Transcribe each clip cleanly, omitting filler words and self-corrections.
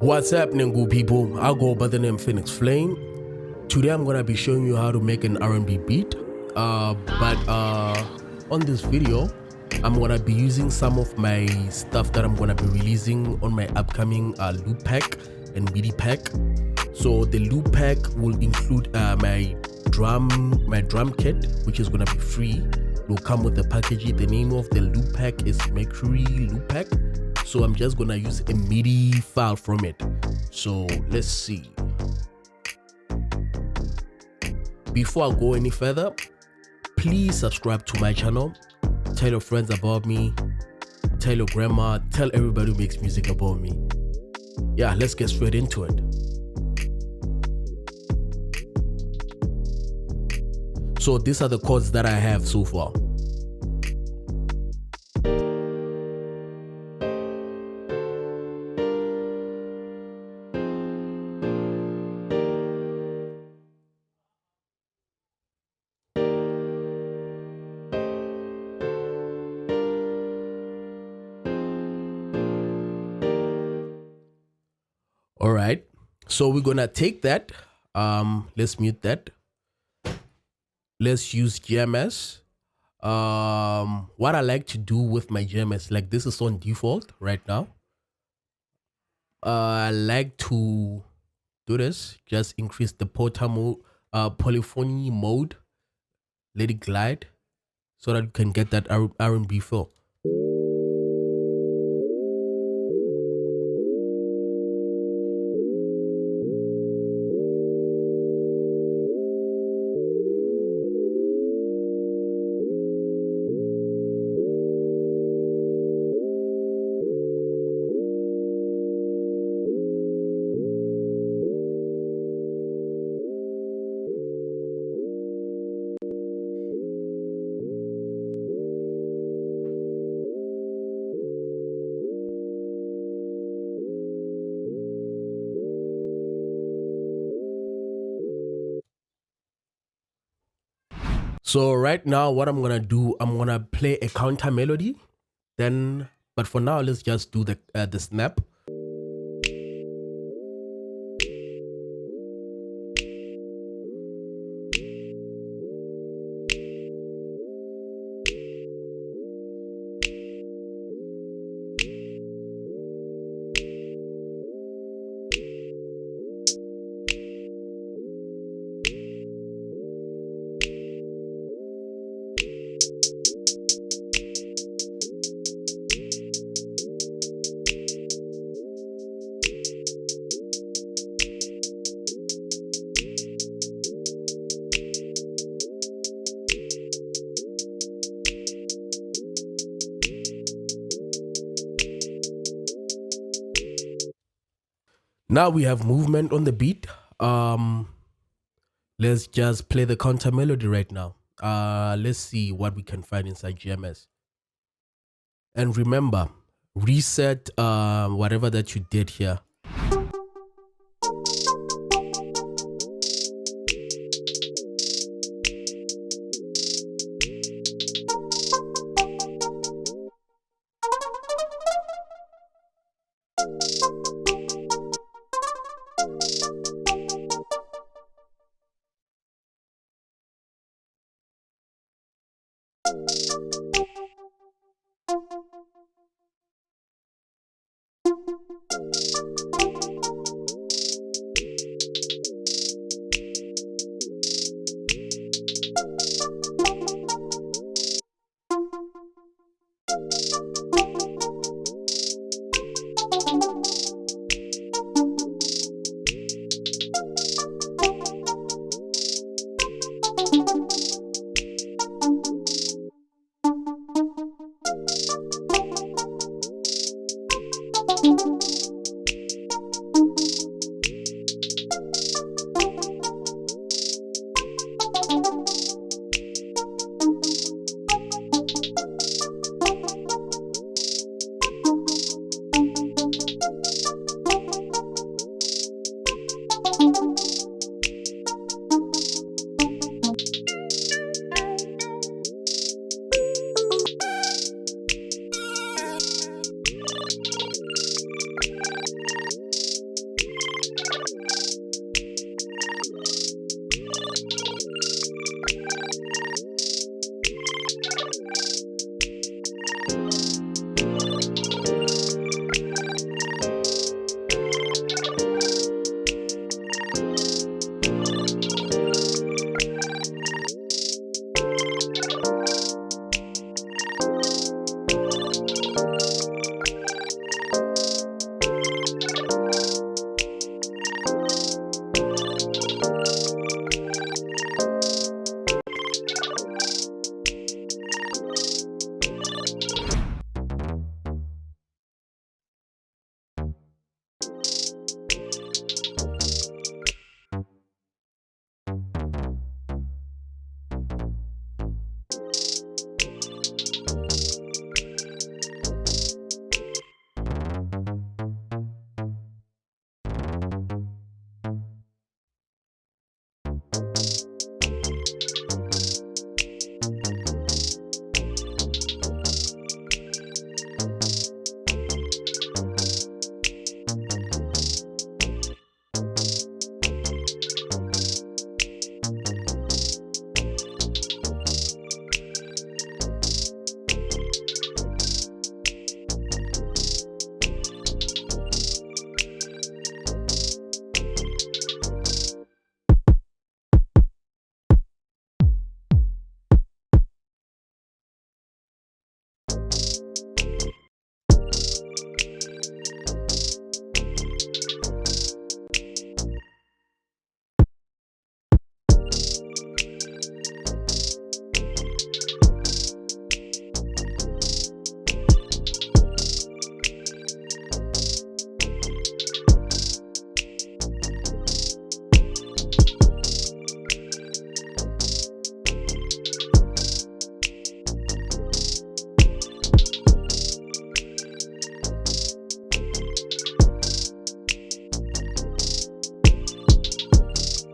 What's happening, good people? I go by the name Phoenix Flame. Today I'm gonna be showing you how to make an R&B beat. But on this video, I'm gonna be using some of my stuff that I'm gonna be releasing on my upcoming loop pack and MIDI pack. So the loop pack will include my drum kit, which is gonna be free. It will come with the package. The name of the loop pack is Mercury Loop Pack. So I'm just gonna use a MIDI file from it. So let's see. Before I go any further, please subscribe to my channel. Tell your friends about me. Tell your grandma. Tell everybody who makes music about me. Yeah, let's get straight into it. So these are the chords that I have so far. All right, so we're gonna take that. Let's mute that. Let's use GMS. What I like to do with my GMS, like this is on default right now. I like to do this, just increase the polyphony mode, let it glide so that you can get that R&B feel. So right now, what I'm gonna do, I'm gonna play a counter melody. Then, but for now, let's just do the snap. Now we have movement on the beat. Let's just play the counter melody right now. Let's see what we can find inside GMS. And remember, reset whatever that you did here.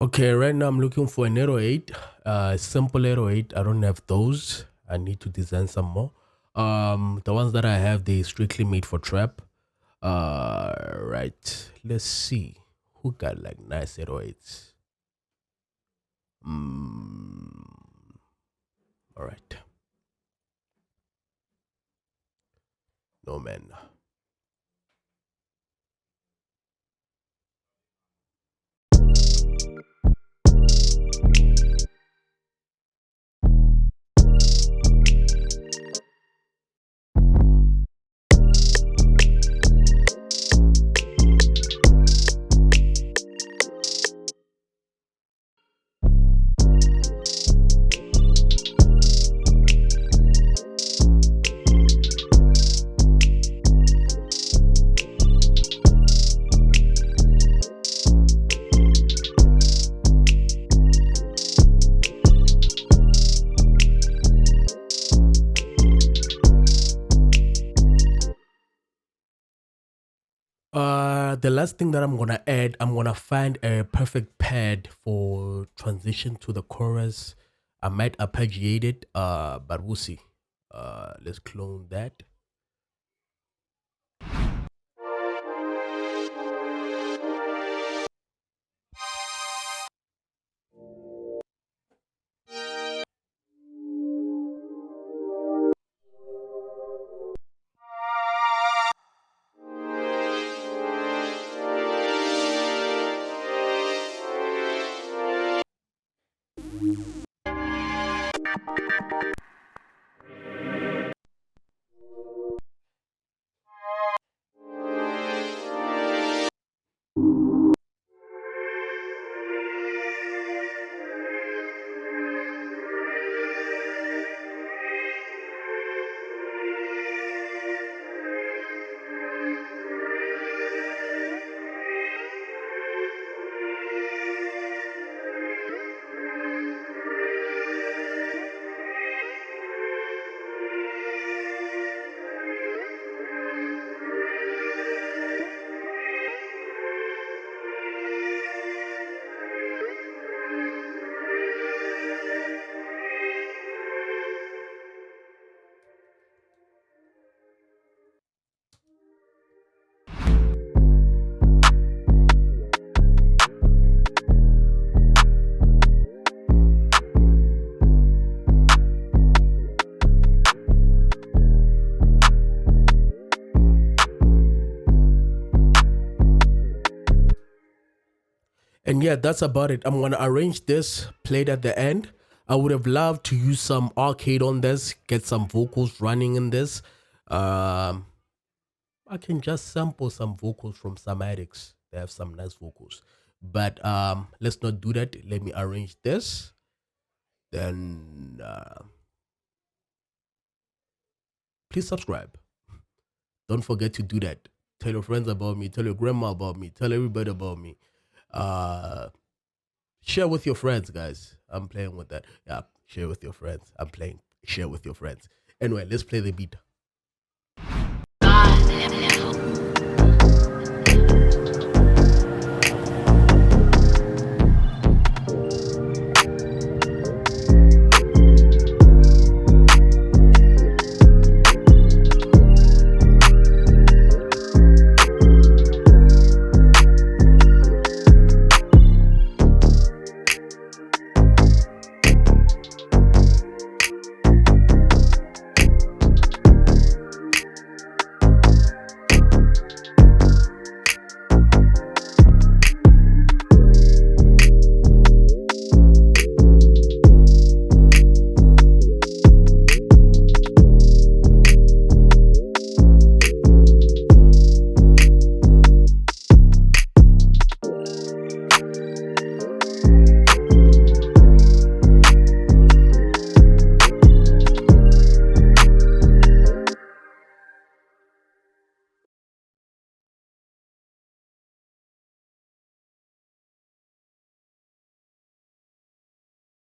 Okay, right now I'm looking for an 808, simple 808. I don't have those. I need to design some more. The ones that I have, they strictly made for trap. Right. Let's see who got like nice 808s. All right. No man. The last thing that I'm gonna add, I'm gonna find a perfect pad for transition to the chorus. I might arpeggiate it, but we'll see. Let's clone that. And yeah, that's about it. I'm gonna arrange this, play it at the end. I would have loved to use some arcade on this, get some vocals running in this. Um, I can just sample some vocals from some addicts. They have some nice vocals. But let's not do that. Let me arrange this. Then please subscribe. Don't forget to do that. Tell your friends about me. Tell your grandma about me. Tell everybody about me. Uh, Share with your friends, guys. I'm playing with that. Yeah, share with your friends. I'm playing. Share with your friends. Anyway, let's play the beat.